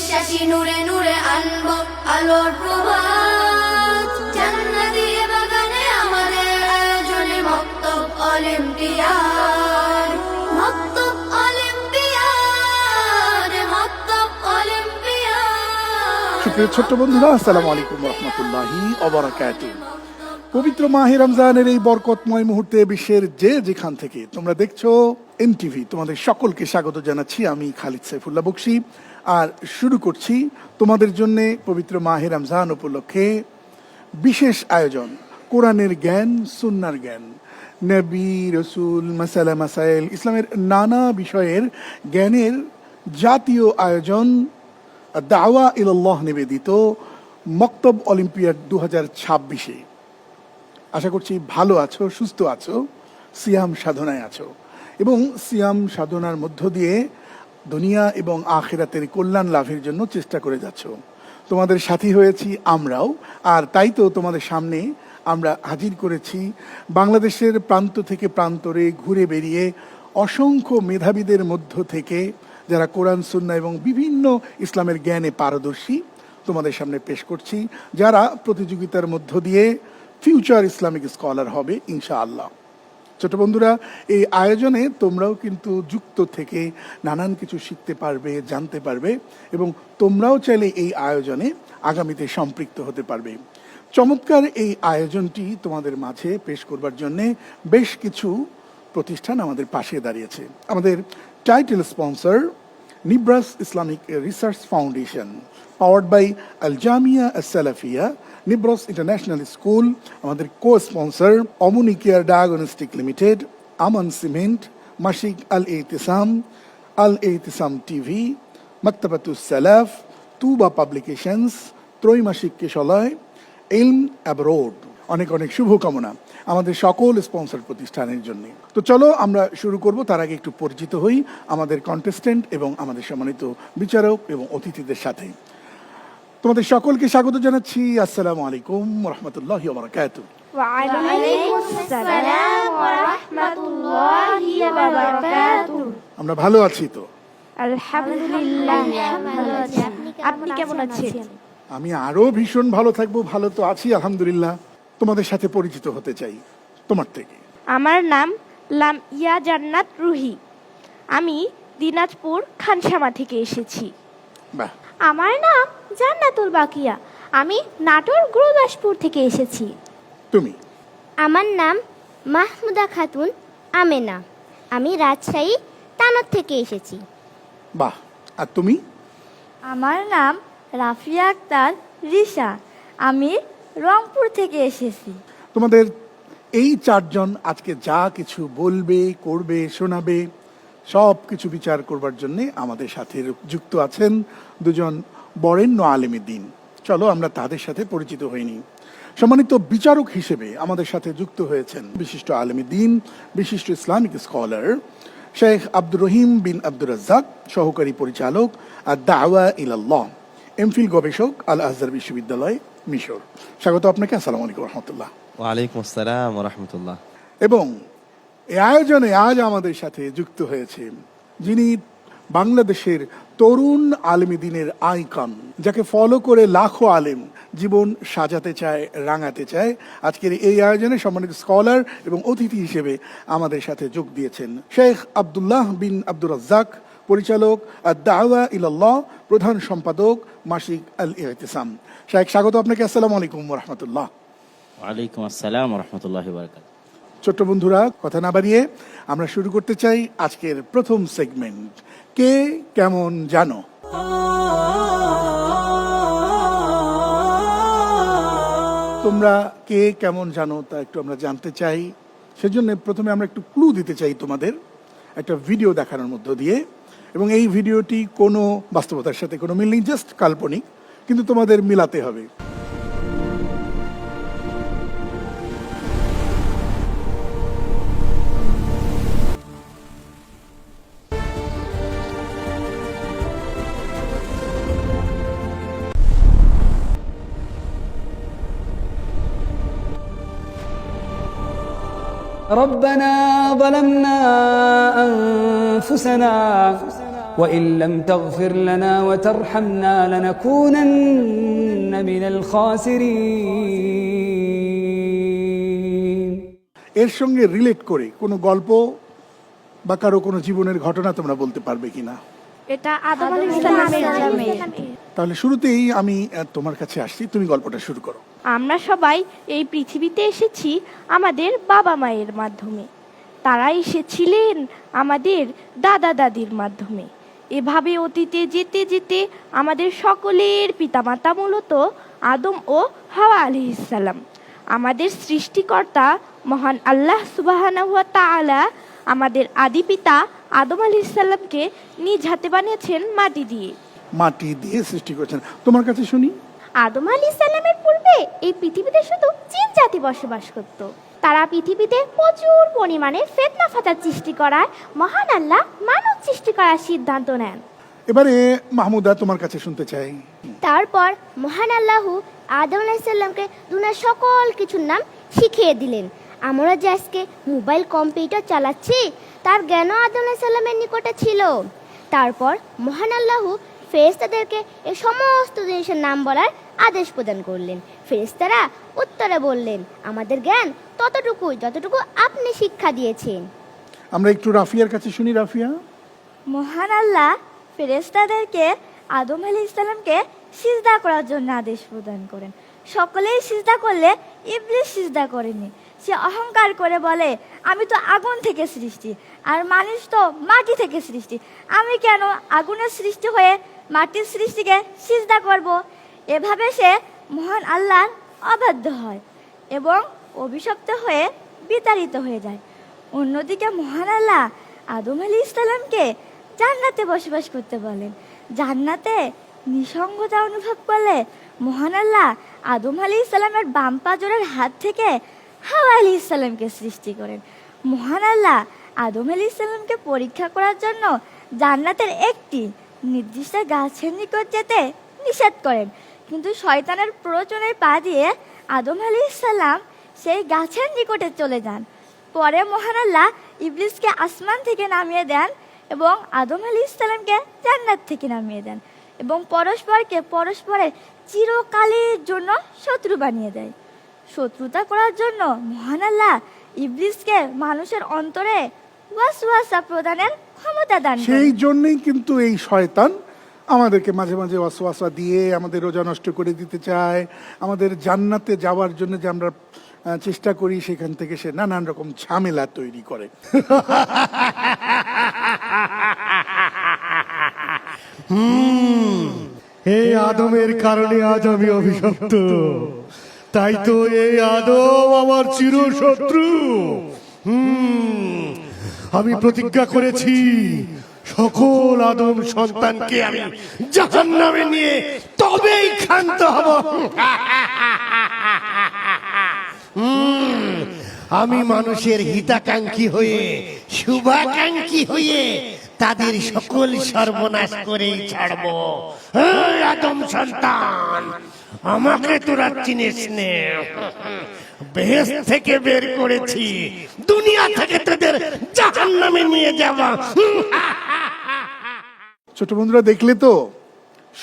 বিশ্বাসী নূরে নূরে আনবো আলোর প্রভাত। জান্নাতি বাগানে আমাদের আয়োজনে মক্তব অলিম্পিয়াড, মক্তব অলিম্পিয়াড, মক্তব অলিম্পিয়াড। সুপ্রিয় ছোট্ট বন্ধুরা, আসসালামু আলাইকুম রহমতুল্লাহি ওয়া বারাকাতুহু। পবিত্র মাহে রমজানের এই বরকতময় মুহূর্তে বিশ্বের যে যেখান থেকে তোমরা দেখছো এনটিভি, তোমাদের সকলকে স্বাগত জানাচ্ছি। আমি খালিদ সাইফুল্লাহ বকশী, আর শুরু করছি তোমাদের জন্য পবিত্র মাহে রমজান উপলক্ষে বিশেষ আয়োজন, কোরআনের জ্ঞান, সুন্নার জ্ঞান, নবী রসুল, মাসালা মাসাইল, ইসলামের নানা বিষয়ের জ্ঞানের জাতীয় আয়োজন দাওয়া ইলাল্লাহ নিবেদিত মক্তব অলিম্পিয়াড 2026-এ। আশা করছি ভালো আছো, সুস্থ আছো, সিয়াম সাধনায় আছো এবং সিয়াম সাধনার মধ্য দিয়ে দুনিয়া এবং আখিরাতের কল্যাণ লাভের জন্য চেষ্টা করে যাচ্ছ। তোমাদের সাথী হয়েছি আমরাও, আর তাই তো তোমাদের সামনে আমরা হাজির করেছি বাংলাদেশের প্রান্ত থেকে প্রান্তরে ঘুরে বেরিয়ে অসংখ্য মেধাবীদের মধ্য থেকে যারা কোরআন সুন্নাহ এবং বিভিন্ন ইসলামের জ্ঞানে পারদর্শী। তোমাদের সামনে পেশ করছি যারা প্রতিযোগিতার মধ্য দিয়ে ফিউচার ইসলামিক স্কলার হবে ইনশাআল্লাহ। ছোট বন্ধুরা, এই আয়োজনে তোমরাও কিন্তু যুক্ত থেকে নানান কিছু শিখতে পারবে, জানতে পারবে এবং তোমরাও চাইলে এই আয়োজনে আগামীতে সম্পৃক্ত হতে পারবে। চমৎকার এই আয়োজনটি তোমাদের মাঝে পেশ করবার জন্যে বেশ কিছু প্রতিষ্ঠান আমাদের পাশে দাঁড়িয়েছে। আমাদের title sponsor Nibras Islamic research foundation, powered by Al Jamia As Salafia, Nibras international school. আমাদের co sponsor omni care diagnostic limited, Aman cement, মাসিক আল এহতিসাম টিভি, মাকতাবাতুস সালাফ, তুবা পাবলিকেশনস, ত্রৈমাসিক কেশালয়, ইলম অ্যাব্রোড। অনেক অনেক শুভকামনা আমাদের সকল স্পন্সর প্রতিষ্ঠানের জন্য। তো চলো আমরা শুরু করব। তার আগে একটু পরিচিত হই আমাদের কন্টেস্টেন্ট এবং আমাদের সম্মানিত বিচারক এবং অতিথিদের সাথে। তোমাদের সকলকে স্বাগত জানাচ্ছি। আসসালামু আলাইকুম রহমতুল্লাহি ওয়া বারাকাতুহু। ওয়া আলাইকুম আসসালাম ওয়া রাহমাতুল্লাহি ওয়া বারাকাতুহু। আমরা ভালো আছি তো? আলহামদুলিল্লাহ, ভালো আছি। আপনি কেমন আছেন? আমি আরো ভীষণ ভালো থাকবো। ভালো তো আছি আলহামদুলিল্লাহ। তোমাদের সাথে পরিচিত হতে চাই তোমার থেকে। আমার নাম লামিয়া জান্নাত রুহি। আমি দিনাজপুর খানসামা থেকে এসেছি। বাহ। আমার নাম জান্নাতুল বাকিয়া। আমি নাটোর গুরুদাসপুর থেকে এসেছি। তুমি? আমার নাম মাহমুদা খাতুন আমেনা। আমি রাজশাহী তানোর থেকে এসেছি। বাহ। আর তুমি? আমার নাম রাফিয়া আক্তার রিশা। আমি রংপুর থেকে এসেছি। তোমাদের এই চারজন আজকে যা কিছু বলবে, করবে, শোনাবে, সব কিছু বিচার করবার জন্যে আমাদের সাথে যুক্ত আছেন দুজন বরেণ্য আলেমে দ্বীন। চলো আমরা তাদের সাথে পরিচিত হইনি। সম্মানিত বিচারক হিসেবে আমাদের সাথে যুক্ত হয়েছেন বিশিষ্ট আলেমে দ্বীন, বিশিষ্ট ইসলামিক স্কলার শেখ আব্দুর রহিম বিন আব্দুর রাজ্জাক, সহকারী পরিচালক আর দাওয়া ইলাল্লাহ, এমফিল গবেষক, আল আজহার বিশ্ববিদ্যালয়, মিশর। স্বাগত আপনাকে। আসসালামু আলাইকুম রহমতুল্লাহ। ওয়ালাইকুম আসসালাম ওয়া রাহমাতুল্লাহ। এবং এই আয়োজনে আজ আমাদের সাথে যুক্ত হয়েছে যিনি বাংলাদেশের তরুণ আলেমী দ্বীনের আইকন, যাকে ফলো করে লাখো আলেম জীবন সাজাতে চায়, রাঙাতে চায়। আজকের এই আয়োজনে সম্মানিত স্কলার এবং অতিথি হিসেবে আমাদের সাথে যোগ দিয়েছেন শেখ আব্দুল্লাহ বিন আব্দুর রাজ্জাক, পরিচালক দাওয়া ইলাল্লাহ, প্রধান সম্পাদক মাসিক আল এহতিসাম। শেখ, স্বাগত আপনাকে। আসসালামু আলাইকুম ওয়া রাহমাতুল্লাহ। ওয়ালাইকুম আসসালাম ওয়া রাহমাতুল্লাহি ওয়া বারাকাতুহু। ছোট্ট বন্ধুরা, কথা না বাড়িয়ে আমরা শুরু করতে চাই আজকের প্রথম সেগমেন্ট, কে কেমন জানো। তোমরা কে কেমন জানো তা একটু আমরা জানতে চাই। সেজন্য প্রথমে আমরা একটু ক্লু দিতে চাই তোমাদের একটা ভিডিও দেখানোর মধ্য দিয়ে। এবং এই ভিডিওটি কোনো বাস্তবতার সাথে কোনো মিল নেই, জাস্ট কাল্পনিক, কিন্তু তোমাদের মিলাতে হবে। ربنا ظلمنا أنفسنا وإن لم تغفر لنا وترحمنا لنكونن من الخاسرين. এর সঙ্গে রিলেট করে কোনো গল্প বা কারো কোনো জীবনের ঘটনা তোমরা বলতে পারবে কিনা? এটা আদম আলাইহিস সালামের তাহলে শুরুতেই আমি তোমার কাছে আসছি, তুমি গল্পটা শুরু করো। আমরা সবাই এই পৃথিবীতে এসেছি আমাদের বাবা মায়ের মাধ্যমে, তারা এসেছিলেন আমাদের দাদা দাদির মাধ্যমে। এভাবে অতীতে যেতে যেতে আমাদের সকলের পিতামাতা মূলত আদম ও হাওয়া আলাইহিস সালাম। আমাদের সৃষ্টিকর্তা মহান আল্লাহ সুবহানাহু ওয়া তাআলা আমাদের আদি পিতা আদম আলাইহিস সালামকে নিজ হাতে বানিয়েছেন মাটি দিয়ে। মাটি দিয়ে সৃষ্টি করেছেন। তোমার কাছে শুনি। আদম আলাইহিস সালামের পূর্বে এই পৃথিবীতে শুধু জিন জাতি বসবাস করত। তারা পৃথিবীতে প্রচুর পরিমাণে ফিতনা ফাসাদ সৃষ্টি করায় মহান আল্লাহ মানব সৃষ্টি করার সিদ্ধান্ত নেন। এবারে মাহমুদা তোমার কাছে শুনতে চাই। তারপর মহান আল্লাহ আদম আলাইহিস সালামকে দুনিয়ার সকল কিছুর নাম শিখিয়ে দিলেন। আমরা যে আজকে মোবাইল কম্পিউটার চালাচ্ছি তার জ্ঞানও আদম আলাইহিস সালামের নিকটে ছিল। তারপর মহান আল্লাহ ফেরেশতাদেরকে এই সমস্ত জিনিসের নাম বলার আদেশ প্রদান করলেন। ফেরেশতারা উত্তরে বললেন, আমাদের জ্ঞান ততটুকুই যতটুকু আপনি শিক্ষা দিয়েছেন। আমরা একটু রাফিয়ার কাছে শুনি। রাফিয়া। মহান আল্লাহ ফেরেশতাদেরকে আদম আলাইহিস সালামকে সিজদা করার জন্য আদেশ প্রদান করেন। সকলেই সিজদা করলে ইবলিস সিজদা করেনি। সে অহংকার করে বলে, আমি তো আগুন থেকে সৃষ্টি, আর মানুষ তো মাটি থেকে সৃষ্টি, আমি কেন আগুনের সৃষ্টি হয়ে মাটির সৃষ্টিকে সিজদা করব? এভাবে সে মহান আল্লাহর অবাধ্য হয় এবং অভিশপ্ত হয়ে বিতাড়িত হয়ে যায়। অন্যদিকে মহান আল্লাহ আদম আলাইহিস সালামকে জান্নাতে বসবাস করতে বলেন। জান্নাতে নিঃসঙ্গতা অনুভব করলে মহান আল্লাহ আদম আলাইহিস সালামের বাম পাজরের হাত থেকে হাওয়া আলাইহিস সালামকে সৃষ্টি করেন। মহান আল্লাহ আদম আলাইহিস সালামকে পরীক্ষা করার জন্য জান্নাতের একটি নির্দিষ্ট গাছের নিকট যেতে নিষেধ করেন, কিন্তু শয়তানের প্ররোচনায় পা দিয়ে আদম আলাইহিস সালাম সেই গাছের নিকটে চলে যান। পরে মহান আল্লাহ ইবলিসকে আসমান থেকে নামিয়ে দেন এবং আদম আলাইহিস সালামকে জান্নাত থেকে নামিয়ে দেন এবং পরস্পরকে পরস্পরের চিরকালের জন্য শত্রু বানিয়ে দেয়। শত্রুতা করার জন্য মহান আল্লাহ ইবলিসকে মানুষের অন্তরে ওয়াসওয়াসা প্রদানের ক্ষমতা দান করেন। সেই জন্যই কিন্তু এই শয়তান আমাদেরকে মাঝে মাঝে ওয়াসওয়াসা দিয়ে আমাদের রোজা নষ্ট করে দিতে চায়। আমাদের জান্নাতে যাওয়ার জন্য যে আমরা চেষ্টা করি, সেখান থেকে সে নানান রকম ঝামেলা তৈরি করে। এই আদমের কারণে আজ আমি অভিশপ্ত, তাই তো এই আদম আমার চিরশত্রু। আমি প্রতিজ্ঞা করেছি সকল আদম সন্তানকে আমি জাহান্নামে নিয়ে তবেই ক্ষান্ত হব। আমি মানুষের হিতাকাঙ্ক্ষী হয়ে শুভাকাঙ্ক্ষী হয়ে তাদের সকল সর্বনাশ করেই ছাড়ব। আদম সন্তান, আমাকে তোরা চিনিস নে। বেহেশত থেকে বের করেছি, দুনিয়া থেকে তোদের জাহান্নামে নিয়ে যাব। ছোট বন্ধুরা, দেখলে তো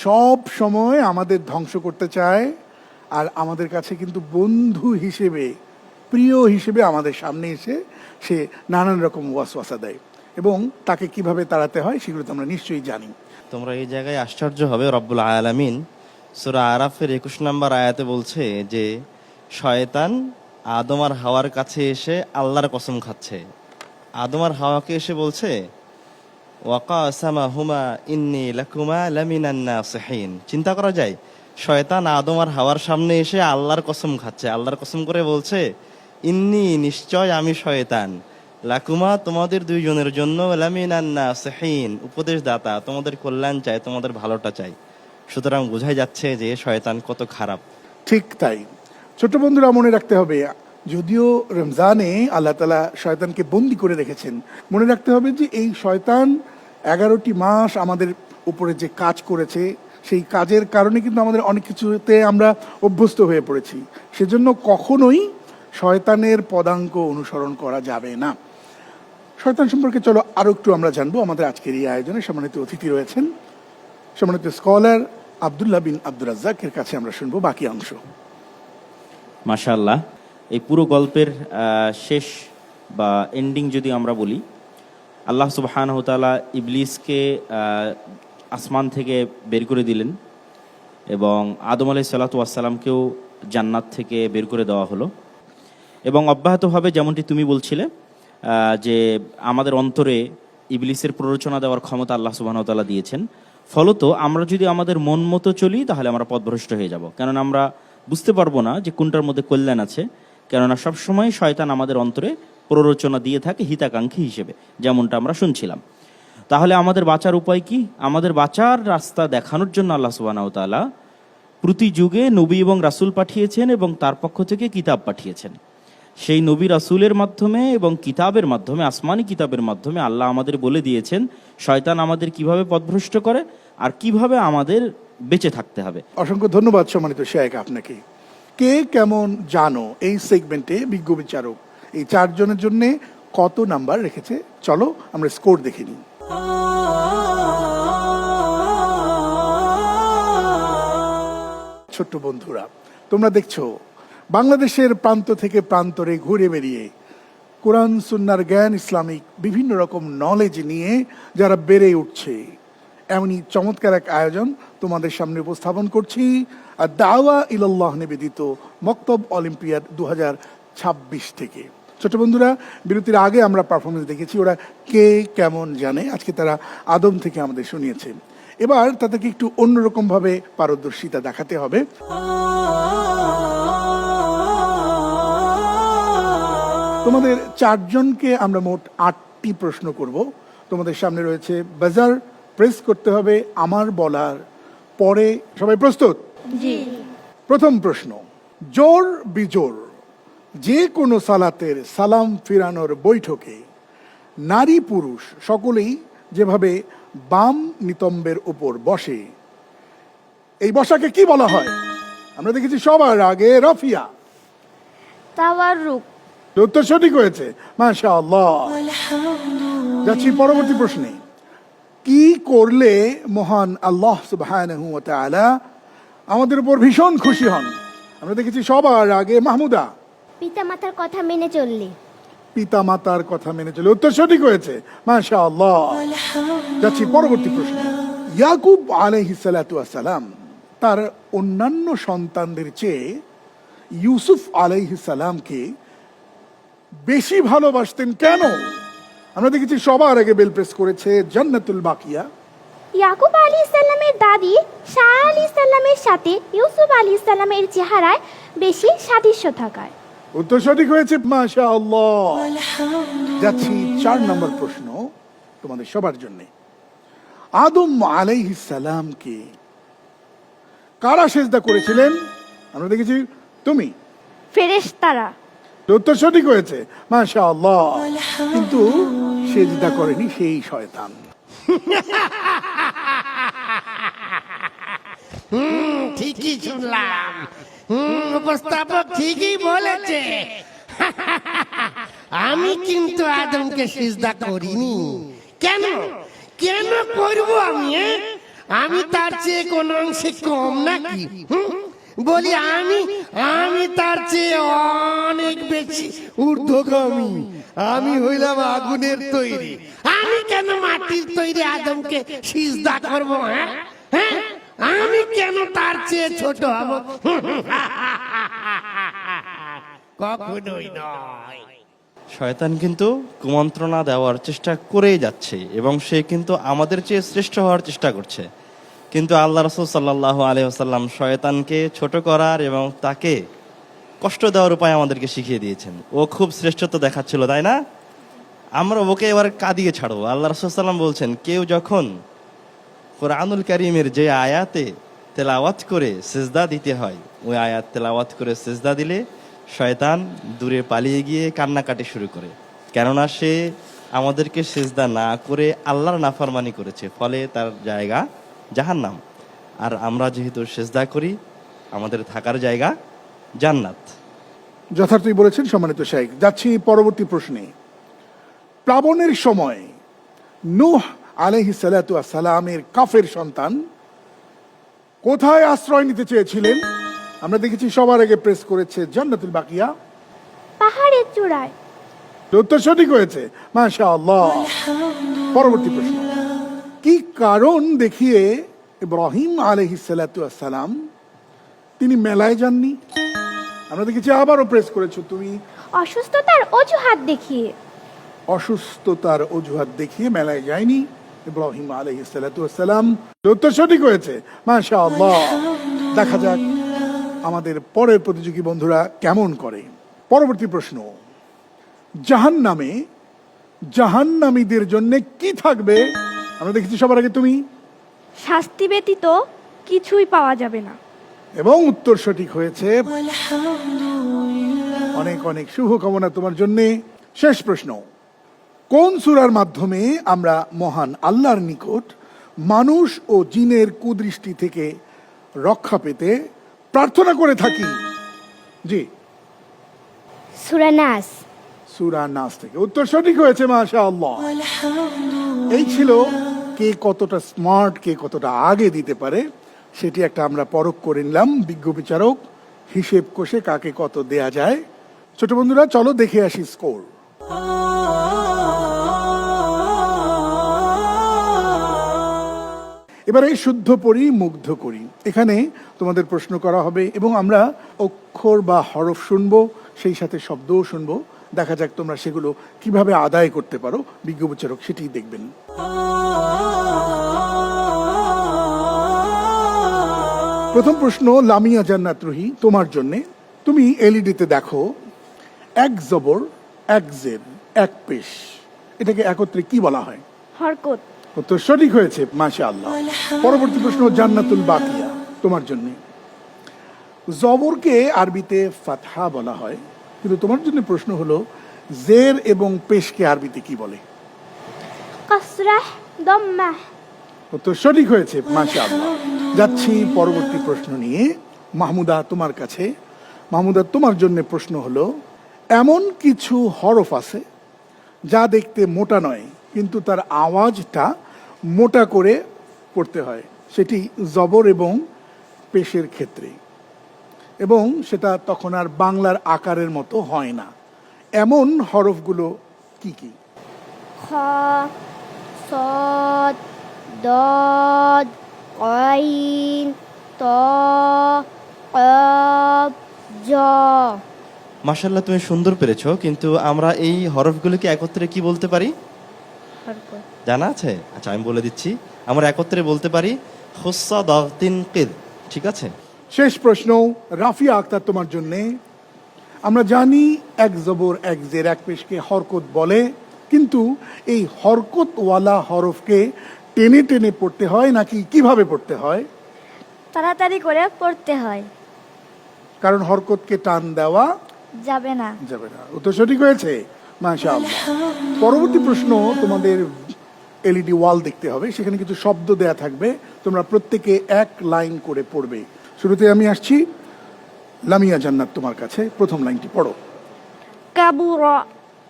সব সময় আমাদের ধ্বংস করতে চায়, আর আমাদের কাছে কিন্তু বন্ধু হিসেবে, প্রিয় হিসেবে আমাদের সামনে এসে সে নানান রকম ওয়াসওয়াসা দেয়, এবং তাকে কিভাবে তাড়াতে হয় সেগুলো তো আমরা নিশ্চয়ই জানি। তোমরা এই জায়গায় আশ্চর্য হবে, রব্বুল আলামিন সূরা আরাফের 21 নম্বর আয়াতে বলছে যে শয়তান আদম আর হাওয়ার কাছে এসে আল্লাহর কসম খাচ্ছে। আদম আর হাওয়াকে এসে বলছে, ওয়াকাসামাহুমা ইন্নী লাকুমা লামিনান নাসিহিন। চিন্তা করা যায়, শয়তান আদম আর হাওয়ার সামনে এসে আল্লাহর কসম খাচ্ছে। আল্লাহর কসম করে বলছে, ইন্নী, নিশ্চয় আমি শয়তান, লাকুমা, তোমাদের দুইজনের জন্য, লামিনান নাসিহিন, উপদেশদাতা, তোমাদের কল্যাণ চাই, তোমাদের ভালোটা চাই। সুতরাং বোঝাই যাচ্ছে যে শয়তান কত খারাপ। ঠিক তাই। ছোট বন্ধুরা, মনে রাখতে হবে, যদিও রমজানে আল্লাহ তাআলা শয়তানকে বন্দী করে রেখেছেন, মনে রাখতে হবে যে এই শয়তান 11টি মাস আমাদের উপরে যে কাজ করেছে, সেই কাজের কারণে কিন্তু আমাদের অনেক কিছুতে আমরা অভ্যস্ত হয়ে পড়েছি। সেজন্য কখনোই শয়তানের পদাঙ্ক অনুসরণ করা যাবে না। শয়তান সম্পর্কে চলো আরো একটু আমরা জানবো। আমাদের আজকের এই আয়োজনে সম্মানিত অতিথি রয়েছেন, সম্মানিত স্কলার আব্দুল্লাহ বিন আব্দুর রাজ্জাকের কাছে আমরা শুনবো বাকি অংশ। মাশাআল্লাহ, এই পুরো গল্পের শেষ বা এন্ডিং যদি আমরা বলি, আল্লাহ সুবহানাহু ওয়া তাআলা ইবলিসকে আসমান থেকে বের করে দিলেন এবং আদম আলাইহিস সালাতু ওয়াস সালামকেও জান্নাত থেকে বের করে দেওয়া হলো। এবং অব্যাহতভাবে যেমনটি তুমি বলছিলে যে আমাদের অন্তরে ইবলিসের প্ররোচনা দেওয়ার ক্ষমতা আল্লাহ সুবহানাহু ওয়া তাআলা দিয়েছেন। ফলত আমরা যদি আমাদের মন মতো চলি তাহলে আমরা পথভ্রষ্ট হয়ে যাব, কেননা আমরা বুঝতে পারবো না যে কোনটার মধ্যে কল্যাণ আছে, কেননা সবসময় শয়তান আমাদের অন্তরে প্ররোচনা দিয়ে থাকে হিতাকাঙ্ক্ষী হিসেবে, যেমনটা আমরা শুনছিলাম। তাহলে আমাদের বাঁচার উপায় কি? আমাদের বাঁচার রাস্তা দেখানোর জন্য আল্লাহ সুবহানাহু ওয়া তাআলা প্রতি যুগে নবী এবং রাসূল পাঠিয়েছেন এবং তার পক্ষ থেকে কিতাব পাঠিয়েছেন। সেই নবী রাসূলের মাধ্যমে এবং কিতাবের মাধ্যমে, আসমানি কিতাবের মাধ্যমে আল্লাহ আমাদের বলে দিয়েছেন শয়তান আমাদের কিভাবে পথভ্রষ্ট করে আর কিভাবে আমাদের বেঁচে থাকতে হবে। অসংখ্য ধন্যবাদ সম্মানিত শেখ আপনাকে। কে কেমন জানো এই সেগমেন্টে বিজ্ঞ বিচারক এই 4 জনের জন্য কত নাম্বার রেখেছে, চলো আমরা স্কোর দেখে নিই। ছোট্ট বন্ধুরা, তোমরা দেখছো বাংলাদেশের প্রান্ত থেকে প্রান্তরে ঘুরে বেরিয়ে কোরআন সুন্নাহর জ্ঞান, ইসলামিক বিভিন্ন রকম নলেজ নিয়ে যারা বেড়ে উঠছে, এমনই চমৎকার এক আয়োজন তোমাদের সামনে উপস্থাপন করছি। আর দাওয়া ইলাল্লাহ নিবেদিত মক্তব অলিম্পিয়াড 2026 থেকে। ছোট বন্ধুরা, বিরতির আগে আমরা পারফরমেন্স দেখেছি, ওরা কে কেমন জানে, আজকে তারা আদম থেকে আমাদের শুনিয়েছে। এবার তাদেরকে একটু অন্যরকম ভাবে পারদর্শিতা দেখাতে হবে। তোমাদের 4 জনকে আমরা মোট 8টি প্রশ্ন করব। তোমাদের সামনে রয়েছে বাজার, প্রেস করতে হবে আমার বলার পরে। সবাই প্রস্তুত? জি। প্রথম প্রশ্ন, জোর বিজোর যে কোনো সালাতের সালাম ফিরানোর বৈঠকে নারী পুরুষ সকলেই যেভাবে বাম নিতম্বের উপর বসে, এই বসাকে কি বলা হয়? আমরা দেখেছি সবার আগে রফিয়া। তাওয়াররুক। উত্তর সঠিক হয়েছে, মাশাআল্লাহ। যাচ্ছি পরবর্তী প্রশ্নে। কি করলে মহান আল্লাহ সুবহানাহু ওয়া তাআলা আমাদের উপর ভীষণ খুশি হন? আমরা দেখেছি সবার আগে মাহমুদা। পিতামাতার কথা মেনে চললে। পিতা মাতার কথা মেনে চলে, উত্তর সঠিক হয়েছে, মাশাআল্লাহ। যাচ্ছি পরবর্তী প্রশ্ন। ইয়াকুব আলাইহিস সালাতু ওয়াস সালাম তার অন্যান্য সন্তানদের চেয়ে ইউসুফ আলাইহিস সালামকে বেশি ভালোবাসতেন কেন? আমরা দেখেছি সবার আগে বেল প্রেস করেছে জান্নাতুল বাকিয়া। ইয়াকুব আলাইহিস সালামের দাদি সারা আলাইহিস সালামের সাথে ইউসুফ আলাইহিস সালামের চেহারায় বেশি সাদৃশ্য থাকায়। উত্তর সঠিক হয়েছে, মাশাআল্লাহ। যাচ্ছি 4 নম্বর প্রশ্ন তোমাদের সবার জন্য। আদম আলাইহিস সালামকে কারা সেজদা করেছিলেন? আমরা দেখেছি তুমি। ফেরেশতারা। উত্তর সঠিক হয়েছে, মাশাআল্লাহ। কিন্তু সেজদা করেনি সেই শয়তান। ঠিকই শুনলাম, উপস্থাপক ঠিকই বলেছে। আমি কিন্তু আদমকে সিজদা করিনি। কেন কেন করব আমি? আমি তার চেয়ে কোন অংশে কম নাকি? বলি আমি তার চেয়ে অনেক বেশি ঊর্ধ্বগামী। আমি হইলাম আগুনের তৈরি। আমি কেন মাটির তৈরি আদমকে সিজদা করব? হ্যাঁ, আমি কেন তার চেয়ে ছোট হব? কখনোই নয়। শয়তান কিন্তু কুমন্ত্রণা দেওয়ার চেষ্টা করেই যাচ্ছে এবং সে কিন্তু আমাদের চেয়ে শ্রেষ্ঠ হওয়ার চেষ্টা করছে। কিন্তু আল্লাহ রাসূল সাল্লাল্লাহু আলাইহি ওয়াসাল্লাম শয়তানকে ছোট করার এবং তাকে কষ্ট দেওয়ার উপায় আমাদেরকে শিখিয়ে দিয়েছেন। ও খুব শ্রেষ্ঠত্ব দেখাচ্ছিল, তাই না? আমরা ওকে এবার কাঁদিয়ে ছাড়বো। আল্লাহ রাসূল সাল্লাম বলছেন, কেউ যখন কোরআনুল কারীমের যে আয়াতে তেলাওয়াত করে সিজদা দিতে হয়, ওই আয়াত তেলাওয়াত করে সিজদা দিলে শয়তান দূরে পালিয়ে গিয়ে কান্নাকাটি শুরু করে, কেননা সে আমাদেরকে সিজদা না করে আল্লাহর নাফরমানি করেছে, ফলে তার জায়গা জাহান্নাম। আর আমরা যেহেতু সিজদা করি, আমাদের থাকার জায়গা জান্নাত। যথার্থই বলেছেন সম্মানিত শাইখ। যাচ্ছি পরবর্তী প্রশ্নে। প্লাবনের সময় নূহ আলাইহিস সালাতু ওয়াস সালামের কাফের সন্তান কোথায় আশ্রয় নিতে চেয়েছিলেন? আমরা দেখেছি সবার আগে প্রেস করেছে জান্নাতুল বাকিয়া, পাহাড়ের চূড়ায়। উত্তর সঠিক হয়েছে, মাশাআল্লাহ। পরবর্তী প্রশ্ন, কি কারণ দেখিয়ে ইব্রাহিম আলাইহিস সালাতু ওয়াস সালাম তিনি মেলায় যাননি? আমরা দেখেছি আবারও প্রেস করেছো তুমি, অসুস্থতার অজুহাত দেখিয়ে। অসুস্থতার অজুহাত দেখিয়ে মেলায় যায়নি ইব্রাহিম আলাইহিস সালাতু ওয়াস সালাম। উত্তর সঠিক হয়েছে, মাশাআল্লাহ। দেখা যাক আমাদের পরের প্রতিযোগী বন্ধুরা কেমন করে। পরবর্তী প্রশ্ন, জাহান্নামে জাহান্নামীদের জন্য কি থাকবে? আমরা দেখেছি সবার আগে তুমি, শাস্তি ব্যতীত কিছুই পাওয়া যাবে না। এবং উত্তর সঠিক হয়েছে, অনেক অনেক শুভকামনা তোমার জন্য। শেষ প্রশ্ন, কোন সূরার মাধ্যমে আমরা মহান আল্লাহর নিকট মানুষ ও জিনের কুদৃষ্টি থেকে রক্ষা পেতে প্রার্থনা করে থাকি? জি, সূরা নাস। সূরা নাস থেকে। উত্তর সঠিক হয়েছে, মাশাআল্লাহ। এই ছিল কে কতটা স্মার্ট, কে কতটা আগে দিতে পারে সেটি একটা আমরা পরখ করে নিলাম। বিজ্ঞ বিচারক হিসেব কষে কাকে কত দেয়া যায়। ছোট বন্ধুরা চলো দেখে আসি স্কোর। এবারে শুদ্ধ পড়ি মুগ্ধ করি, এখানে তোমাদের প্রশ্ন করা হবে এবং আমরা অক্ষর বা হরফ শুনবো, সেই সাথে শব্দও শুনবো। দেখা যাক তোমরা সেগুলো কিভাবে আদায় করতে পারো, বিজ্ঞ বিচারক সেটি দেখবেন। প্রথম প্রশ্ন, লামিয়া জান্নাত রুহি, তোমার জন্যে। তুমি এলইডিতে দেখো এক জবর, এক জের, এক পেশ, এটাকে একত্রে কি বলা হয়? হরকত। উত্তর সঠিক হয়েছে, মাশাআল্লাহ। পরবর্তী প্রশ্ন, জান্নাতুল বাকিয়া, তোমার জন্য। জবরকে আরবিতে ফাতহা বলা হয়, কিন্তু তোমার জন্য প্রশ্ন হলো জের এবং পেশকে আরবিতে কি বলে? কাসরাহ, দম্মাহ। উত্তর সঠিক হয়েছে, মাশাআল্লাহ। যাচ্ছি পরবর্তী প্রশ্ন নিয়ে। মাহমুদা তোমার কাছে। মাহমুদা তোমার জন্য প্রশ্ন হলো, এমন কিছু হরফ আছে যা দেখতে মোটা নয় কিন্তু তার আওয়াজটা মোটা করে পড়তে হয়, সেটি জবর এবং পেশের ক্ষেত্রে, এবং সেটা তখন আর বাংলার আকারের মতো হয় না। এমন হরফগুলো কি কি? খ, সদ, দদ, আইন, ত, কফ, জ। মাশাআল্লাহ, তুমি সুন্দর পেরেছো, কিন্তু আমরা এই হরফগুলোকে একত্রে কি বলতে পারি হরকত। জানা আছে? আচ্ছা, আমি বলে দিচ্ছি, আমরা একত্রে বলতে পারি খুস্সা দাগতিন কিদ। ঠিক আছে। শেষ প্রশ্ন, রাফিয়া আক্তার তোমার জন্যে। আমরা জানি এক জবর, এক জের, এক পেশকে হরকত বলে, কিন্তু এই হরকতওয়ালা হরফকে টেনে টেনে পড়তে হয় নাকি কিভাবে পড়তে হয়? তাড়াতাড়ি করে পড়তে হয়, কারণ হরকতকে টান দেওয়া যাবে না। যাবে না। উত্তর সঠিক হয়েছে, মাশাআল্লাহ। পরবর্তী প্রশ্ন, তোমাদের এলইডি ওয়াল দেখতে হবে, সেখানে কিছু শব্দ দেয়া থাকবে, তোমরা প্রত্যেকে এক লাইন করে পড়বে। শুরুতে আমি আসছি, লামিয়া জান্নাত তোমার কাছে। প্রথম লাইনটি পড়ো। কাবুরা,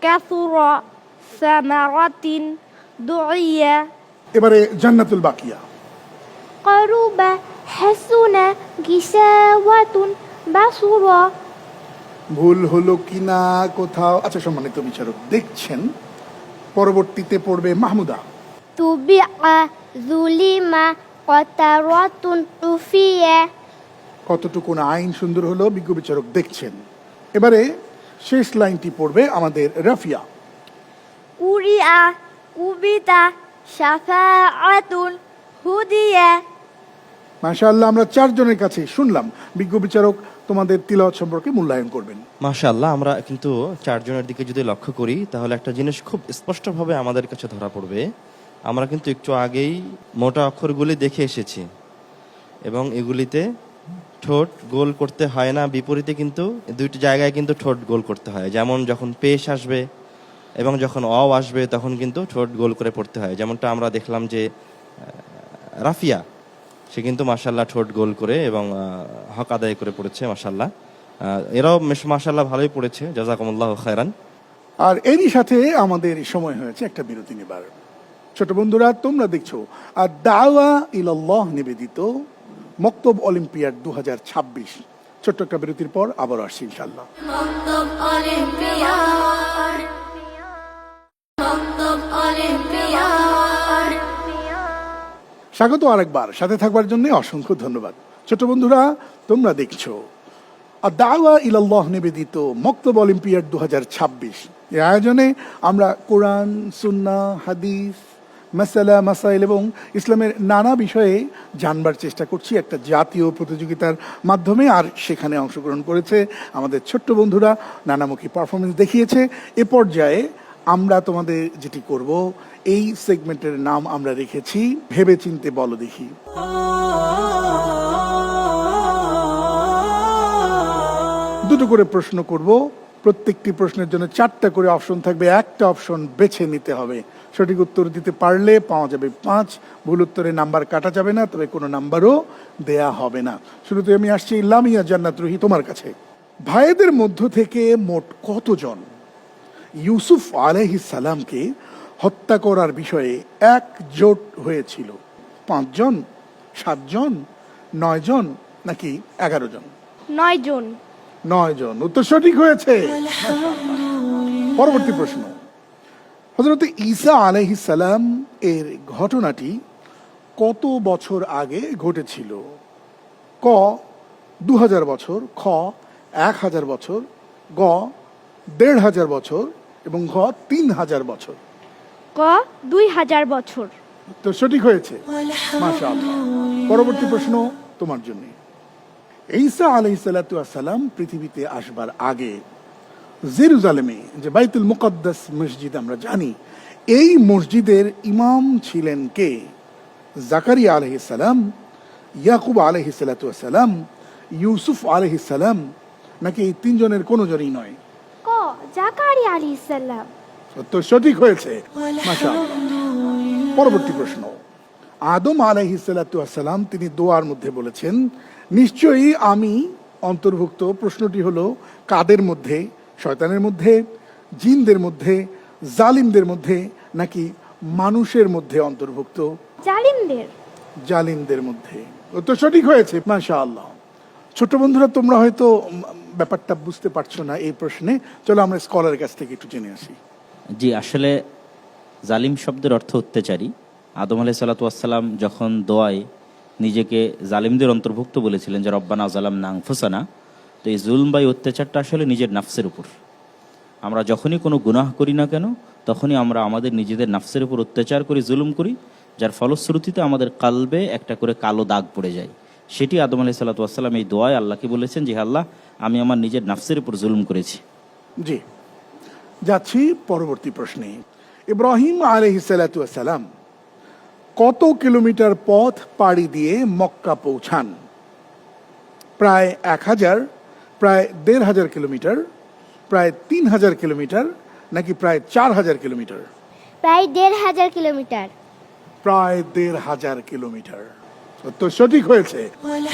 কাসুরা, সামারাতিন, দুইয়া। এবারে জান্নাতুল বাকিয়া। করুবা, হাসুনা, গিসাওয়াতুন, বাসুরা। ভুল হলো কিনা কোথাও? আচ্ছা, সম্মানিত বিচারক দেখছেন। পরবর্তীতে পড়বে মাহমুদা। তুবিআ, জুলিমা, কতারাতুন, তুফিয়া। কতটুকু আইন সুন্দর হলো, বিজ্ঞ বিচারক দেখছেন। এবারে শেষ লাইনটি পড়বে আমাদের রাফিয়া। কুরিয়া, কুবিতা, শাফাআতুন, হুদিয়া। মাশাআল্লাহ, আমরা চারজনের কাছে শুনলাম। বিজ্ঞ বিচারক তোমাদের তিলাওয়াত সম্পর্কে মূল্যায়ন করবেন। মাশাআল্লাহ, আমরা কিন্তু চারজনের দিকে যদি লক্ষ্য করি তাহলে একটা জিনিস খুব স্পষ্টভাবে আমাদের কাছে ধরা পড়বে। আমরা কিন্তু একটু আগেই মোটা অক্ষরগুলি দেখে এসেছি এবং এগুলিতে ঠোঁট গোল করতে হয় না, বিপরীতে কিন্তু দুইটি জায়গায় কিন্তু ঠোঁট গোল করতে হয়। যেমন যখন পেশ আসবে এবং যখন অ আসবে তখন কিন্তু ঠোঁট গোল করে পড়তে হয়। যেমনটা আমরা দেখলাম যে রাফিয়া, সে কিন্তু মাশাআল্লাহ ঠোঁট গোল করে এবং হক আদায় করে পড়েছে। মাশাআল্লাহ, এরাও মাশাআল্লাহ ভালোই পড়েছে, জাযাকুমুল্লাহু খায়রান। আর এরই সাথে আমাদের সময় হয়েছে একটা বিরতি নেবার। ছোট বন্ধুরা, তোমরা দেখছো আর দাওয়া ইলাল্লাহ নিবেদিত মক্তব অলিম্পিয়াড 2026। ছোট্ট একটা বিরতির পর আবার আসছি ইনশাল্লাহ। মক্তব অলিম্পিয়াড, মক্তব অলিম্পিয়াড। স্বাগত আরেকবার, সাথে থাকবার জন্য অসংখ্য ধন্যবাদ। ছোট বন্ধুরা, তোমরা দেখছো আর দাওয়া ইলাল্লাহ নিবেদিত মক্তব অলিম্পিয়াড 2026। এই আয়োজনে আমরা কোরআন, সুন্নাহ, হাদিস, মাসালা, মাসাইল এবং ইসলামের নানা বিষয়ে জানবার চেষ্টা করছি একটা জাতীয় প্রতিযোগিতার মাধ্যমে। আর সেখানে অংশগ্রহণ করেছে আমাদের ছোট্ট বন্ধুরা, নানামুখী পারফরমেন্স দেখিয়েছে। এ পর্যায়ে আমরা তোমাদের যেটি করব, এই সেগমেন্টের নাম আমরা রেখেছি ভেবে চিনতে বলো দেখি। দুটো করে প্রশ্ন করব, প্রত্যেকটি প্রশ্নের জন্য 4টা করে অপশন থাকবে, একটা অপশন বেছে নিতে হবে। সঠিক উত্তর দিতে পারলে পাওয়া যাবে 5, ভুল উত্তরে নাম্বার কাটা যাবে না, তবে কোনো নাম্বারও দেয়া হবে না। শুরুতে আমি আসছি লামিয়া জান্নাত রুহি তোমার কাছে। ভাইদের মধ্য থেকে মোট কতজন ইউসুফ আলাইহিস সালামকে হত্যা করার বিষয়ে একজোট হয়েছিল? 5 জন, 7 জন, 9 জন নাকি 11 জন? 9 জন। 9 জন, উত্তর সঠিক হয়েছে। পরবর্তী প্রশ্ন, হযরত ঈসা আলাইহিস সালাম এর ঘটনাটি কত বছর আগে ঘটেছিল? ক 2000 বছর, খ 1000 বছর, গ 1500 বছর এবং ঘ 3000 বছর। ক 2000 বছর। তো সঠিক হয়েছে, মাশাআল্লাহ। পরবর্তী প্রশ্ন তোমার জন্য। ঈসা আলাইহিস সালাতু ওয়াস সালাম পৃথিবীতে আসবার আগে জেরুজালেমে যে বাইতুল মুকদ্দাস মসজিদ আমরা জানি, এই মসজিদের ইমাম ছিলেন কে? জাকারিয়া আলাইহিস সালাম, ইয়াকুব আলাইহিস সালাতু ওয়াস সালাম, ইউসুফ আলাইহিস সালাম নাকি এই 3 জনের কোনো জনই নয়? ক জাকারিয়া আলাইহিস সালাম। তো সঠিক হয়েছে, মাশাআল্লাহ। পরবর্তী প্রশ্ন, আদম আলাইহিস সালাতু ওয়াস সালাম তিনি দোয়ার মধ্যে বলেছেন নিশ্চয়ই আমি অন্তর্ভুক্ত। প্রশ্নটি হলো কাদের মধ্যে? শয়তানের মধ্যে, জিনদের মধ্যে, জালিমদের মধ্যে নাকি মানুষের মধ্যে অন্তর্ভুক্ত? জালিমদের। জালিমদের মধ্যে। তো সঠিক হয়েছে, মাশাআল্লাহ। ছোট বন্ধুরা, তোমরা হয়তো ব্যাপারটা বুঝতে পারছো না এই প্রশ্নে, চলো আমরা স্কলারের কাছ থেকে একটু জেনে আসি। জি, আসলে জালিম শব্দের অর্থ অত্যাচারী। আদম আলাইহিস সালাতু ওয়াস সালাম যখন দোয়ায় নিজেকে জালিমদের অন্তর্ভুক্ত বলেছিলেন যে রব্বানা যালামনা আনফুসানা, তো এই জুলম বা অত্যাচারটা আসলে নিজের নাফসের উপর। আমরা যখনই কোনো গুনাহ করি না কেন, তখনই আমরা আমাদের নিজেদের নাফসের উপর অত্যাচার করি, জুলুম করি, যার ফলশ্রুতিতে আমাদের কালবে একটা করে কালো দাগ পড়ে যায়। সেটি আদম আলাইহিস সালাতু ওয়াস সালাম এই দোয়ায় আল্লাহকে বলেছেন যে আল্লাহ, আমি আমার নিজের নাফসের উপর জুলুম করেছি। জি, যাচ্ছি পরবর্তী প্রশ্নে। ইব্রাহিম আলাইহিস সালাতু ওয়াস সালাম কত কিলোমিটার পথ পাড়ি দিয়ে মক্কা পৌঁছান? প্রায় 1000, প্রায় 1500 কিলোমিটার, প্রায় 3000 কিলোমিটার নাকি প্রায় 4000 কিলোমিটার? প্রায় 1500 কিলোমিটার। প্রায় 1500 কিলোমিটার। তো সঠিক হয়েছে,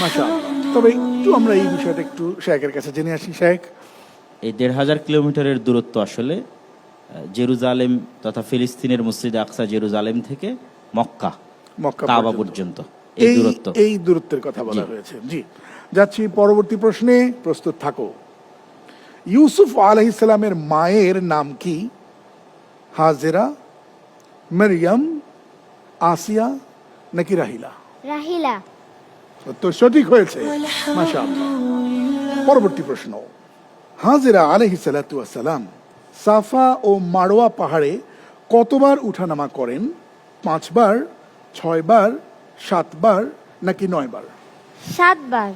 মাশাআল্লাহ। তবে একটু আমরা এই বিষয়টা একটু শেখের কাছে জেনে আসি। শেখ, এই 1500 কিলোমিটারের দূরত্ব আসলে জেরুজালেম তথা ফিলিস্তিনের মসজিদে আকসা জেরুজালেম থেকে মক্কা কাবা পর্যন্ত এই দূরত্ব, এই দূরত্বের কথা বলা হয়েছে। জি, যাচ্ছি পরবর্তী প্রশ্নে, প্রস্তুত থাকো। ইউসুফ আলাইহিস সালামের মায়ের নাম কি? হাজেরা, মারিয়াম, আসিয়া নাকি রাহিলা? রাহিলা। তো সঠিক হয়েছে, মাশাআল্লাহ। পরবর্তী প্রশ্ন, হাজেরা আলাইহিস সালাতু ওয়াস সালাম সাফা ও মারওয়া পাহাড়ে কতবার উঠানামা করেন? 5 বার, 6 বার, 7 বার নাকি 9 বার? 7 বার।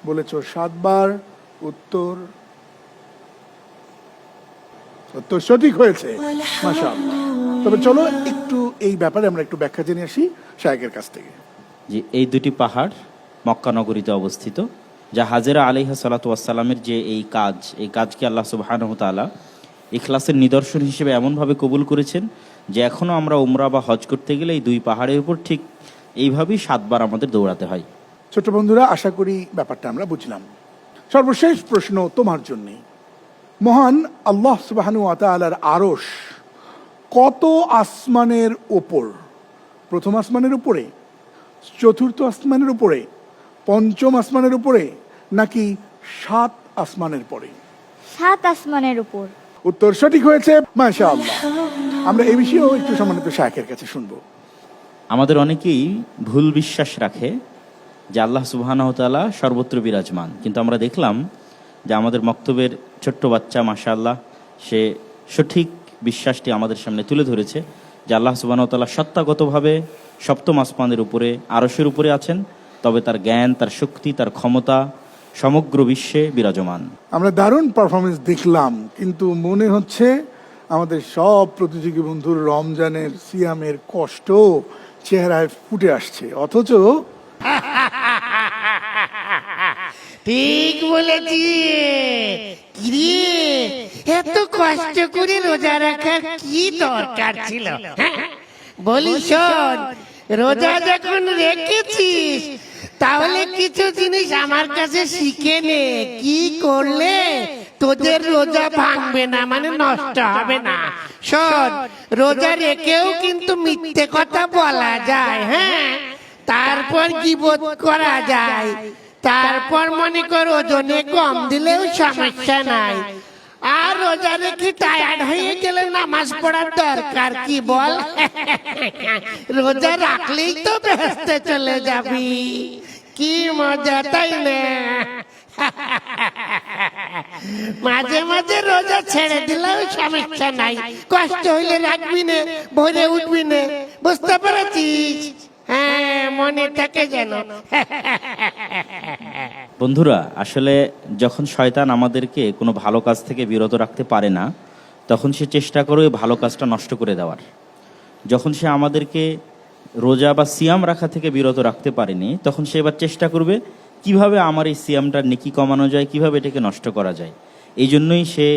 বলেছো 7 বার, উত্তর সঠিক হয়েছে, মাশাআল্লাহ। তবে চলো একটু এই ব্যাপারে আমরা একটু ব্যাখ্যা জেনে আসি শায়েখের কাছ থেকে। যে এই দুটি পাহাড় মক্কা নগরীতে অবস্থিত, যা হাজেরা আলাইহা সালাতু ওয়াস সালামের যে এই কাজকে আল্লাহ সুবহানাহু ওয়া তাআলা ইখলাসের নিদর্শন হিসেবে এমনভাবে কবুল করেছেন যে এখনও আমরা উমরা বা হজ করতে গেলে এই 2 পাহাড়ের উপর ঠিক এইভাবেই 7 বার আমাদের দৌড়াতে হয়। ছোট বন্ধুরা, আশা করি ব্যাপারটা আমরা বুঝলাম। সর্বশেষ প্রশ্ন তোমার জন্য। মহান আল্লাহ সুবহানাহু ওয়া তাআলার আরশ কত আসমানের ওপর? প্রথম আসমানের উপরে, চতুর্থ আসমানের উপরে, পঞ্চম আসমানের উপরে, নাকি 7 আসমানের পরে? 7 আসমানের উপর। উত্তর সঠিক হয়েছে, মাশাআল্লাহ। আমরা এই বিষয়েও একটু সম্মানিত শায়খের কাছে শুনবো। আমাদের অনেকেই ভুল বিশ্বাস রাখে যে আল্লাহ সুবহানাহু ওয়া তাআলা সর্বত্র বিরাজমান, কিন্তু আমরা দেখলাম যে আমাদের মক্তবের ছোট্ট বাচ্চা মাশাআল্লাহ সে সঠিক বিশ্বাসটি আমাদের সামনে তুলে ধরেছে যে আল্লাহ সুবহানাহু ওয়া তাআলা সত্তাগতভাবে সপ্তম আসমানের উপরে আরশের উপরে আছেন, তবে তার জ্ঞান, তার শক্তি, তার ক্ষমতা সমগ্র বিশ্বে বিরাজমান। আমরা দারুণ পারফরমেন্স দেখলাম, কিন্তু মনে হচ্ছে আমাদের সব প্রতিযোগী বন্ধুর রমজানের সিয়ামের কষ্ট চেহারায় ফুটে আসছে, অথচ ঠিক বলেছি। কিরে, এত কষ্ট করে রোজা রাখার কি দরকার ছিল? বলি শোন, রোজা যখন রেখেছিস তাহলে কিছু জিনিস আমার কাছে শিখে নে। কি করলে তোদের রোজা ভাঙবে না, মানে নষ্ট হবে না। শোন, রোজা রেখেও কিন্তু মিথ্যে কথা বলা যায়, হ্যাঁ, তারপর গীবত করা যায়, তারপর মনে কর ওজনে কম দিলেও সমস্যা নাই। আর রোজা রেখে টায়ার্ড হয়ে গেলে নামাজ পড়ার দরকার কি বল? রোজা রাখলেই তো বেহেশতে চলে যাবি। কি মজা, তাই না? মাঝে মাঝে রোজা ছেড়ে দিলেও সমস্যা নাই, কষ্ট হইলে রাখবি না, ভরে উঠবি না। বুঝতে পেরেছিস? হ্যাঁ, মনে থাকে যেন। বন্ধুরা, আসলে যখন শয়তান আমাদেরকে কোনো ভালো কাজ থেকে বিরত রাখতে পারে না, তখন সে চেষ্টা করে ওই ভালো কাজটা নষ্ট করে দেওয়ার। যখন সে আমাদেরকে রোজা বা সিয়াম রাখা থেকে বিরত রাখতে পারেনি, তখন সে এবার চেষ্টা করবে কিভাবে আমার এই সিয়ামটার নেকি কমানো যায়, কিভাবে এটাকে নষ্ট করা যায়। এই জন্যই সে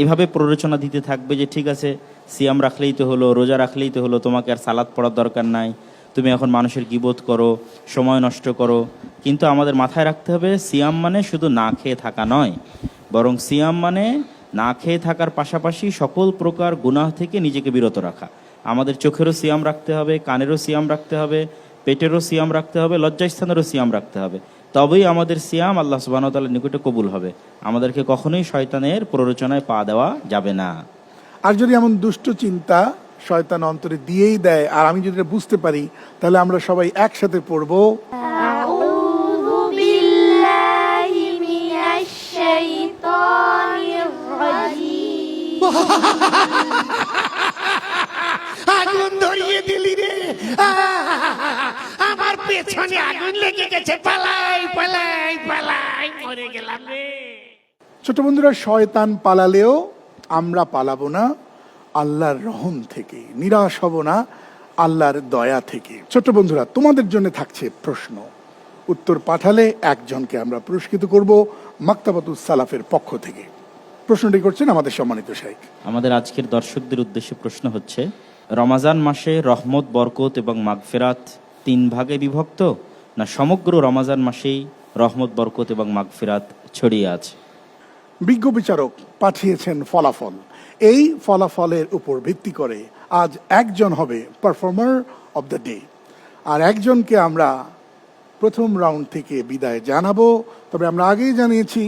এভাবে প্ররোচনা দিতে থাকবে যে ঠিক আছে, সিয়াম রাখলেই তো হলো, রোজা রাখলেই তো হলো, তোমাকে আর সালাত পড়ার দরকার নাই, তুমি এখন মানুষের গীবত করো, সময় নষ্ট করো। কিন্তু আমাদের মাথায় রাখতে হবে, সিয়াম মানে শুধু না খেয়ে থাকা নয়, বরং সিয়াম মানে না খেয়ে থাকার পাশাপাশি সকল প্রকার গুনাহ থেকে নিজেকে বিরত রাখা। আমাদের চোখেরও সিয়াম রাখতে হবে, কানেরও সিয়াম রাখতে হবে, পেটেরও সিয়াম রাখতে হবে, লজ্জাস্থানেরও সিয়াম রাখতে হবে। তবেই আমাদের সিয়াম আল্লাহ সুবহানাহু ওয়া তাআলার নিকটে কবুল হবে। আমাদেরকে কখনোই শয়তানের প্ররোচনায় পা দেওয়া যাবে না। আর যদি এমন দুষ্ট চিন্তা শয়তান অন্তরে দিয়েই দেয়, আর আমি যদি এটা বুঝতে পারি, তাহলে আমরা সবাই একসাথে পড়বো, আউযু বিল্লাহি মিনাশ শাইতানির রাজিম। আগুন ধরিয়ে দিলি রে, আমার পেছনে আগুন লেগে গেছে, পালাই পালাই পালাই, মরে গেলাম রে। ছোট বন্ধুরা, শয়তান পালালেও আমরা পালাবো না আল্লাহর রহম থেকে, নিরাশ হব না আল্লাহর দয়া থেকে। ছোট বন্ধুরা, তোমাদের জন্য থাকছে প্রশ্ন, উত্তর পাঠালে একজনকে আমরা পুরস্কৃত করব মাকতাবাতুস সালাফের পক্ষ থেকে। প্রশ্নটি করছেন আমাদের সম্মানিত শাইখ। আমাদের আজকের দর্শকদের উদ্দেশ্যে প্রশ্ন হচ্ছে, রমাজান মাসে রহমত, বরকত এবং মাগফিরাত 3 ভাগে বিভক্ত, না সমগ্র রমাজান মাসেই রহমত, বরকত এবং মাগফিরাত ছড়িয়ে আছে? বিজ্ঞ বিচারক পাঠিয়েছেন ফলাফল। এই ফলাফলের উপর ভিত্তি করে আজ একজন হবে পারফর্মার অব দ্য ডে, আর একজনকে আমরা প্রথম রাউন্ড থেকে বিদায় জানাবো। তবে আমরা আগেই জানিয়েছি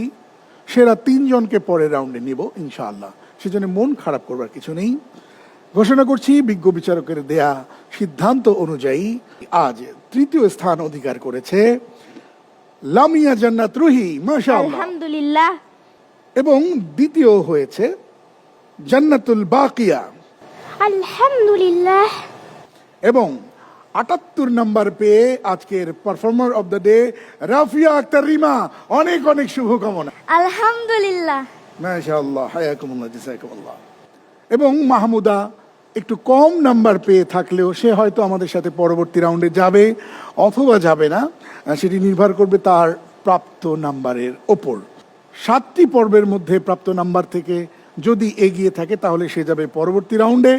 সেরা 3 জনকে পরের রাউন্ডে নিব ইনশাআল্লাহ, সেজন্য মন খারাপ করবার কিছু নেই। ঘোষণা করছি, বিজ্ঞ বিচারকের দেয়া সিদ্ধান্ত অনুযায়ী আজ 3য় স্থান অধিকার করেছে লামিয়া জান্নাত রুহি, মাশাআল্লাহ, আলহামদুলিল্লাহ। এবং 2য় হয়েছে জান্নাতুল বাকিয়া, আলহামদুলিল্লাহ। এবং 78 নম্বর পেয়ে আজকের performer of the day Rafia Akter Rima. অনেক অনেক শুভকামনা। আলহামদুলিল্লাহ। মাশাআল্লাহ, হায়াকুমুল্লাহ, জাযাকুমুল্লাহ। এবং মাহমুদা একটু কম নাম্বার পেয়ে থাকলেও সে হয়তো আমাদের সাথে পরবর্তী রাউন্ডে যাবে অথবা যাবে না, সেটি নির্ভর করবে তার প্রাপ্ত নাম্বারের ওপর। 7টি পর্বের মধ্যে প্রাপ্ত নাম্বার থেকে যদি এগিয়ে থাকে তাহলে সে যাবে পরবর্তী রাউন্ডে,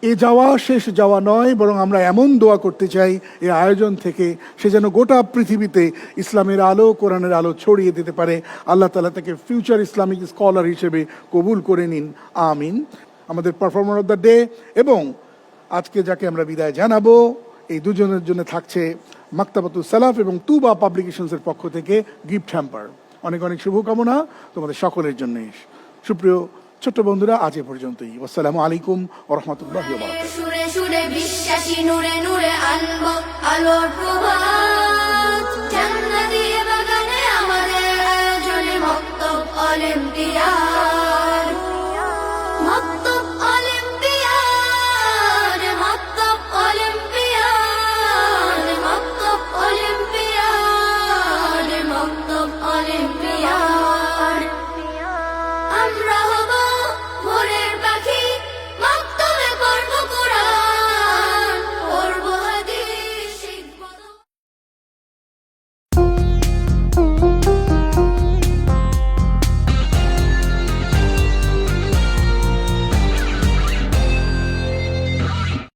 এ যাওয়া শেষ যাওয়া নয়, বরং আমরা এমন দোয়া করতে চাই এই আয়োজন থেকে সে যেন গোটা পৃথিবীতে ইসলামের আলো, কোরআনের আলো ছড়িয়ে দিতে পারে। আল্লাহ তাআলা তাকে ফিউচার ইসলামিক স্কলার হিসেবে কবুল করে নিন, আমিন। আমাদের পারফর্মার অফ দ্য ডে এবং আজকে যাকে আমরা বিদায় জানাবো, এই দুজনের জন্য থাকছে মাকতাবাতুস সালাফ এবং তুবা পাবলিকেশনসের পক্ষ থেকে গিফট হ্যাম্পার। অনেক অনেক শুভকামনা তোমাদের সকলের জন্য। সুপ্রিয় ছোট্ট বন্ধুরা, আজ এ পর্যন্তই। আসসালামু আলাইকুম ওয়া রাহমাতুল্লাহি ওয়া বারাকাতুহু। সুরে সুরে বিশ্বাসী নূরে নূরে আনবো আলোর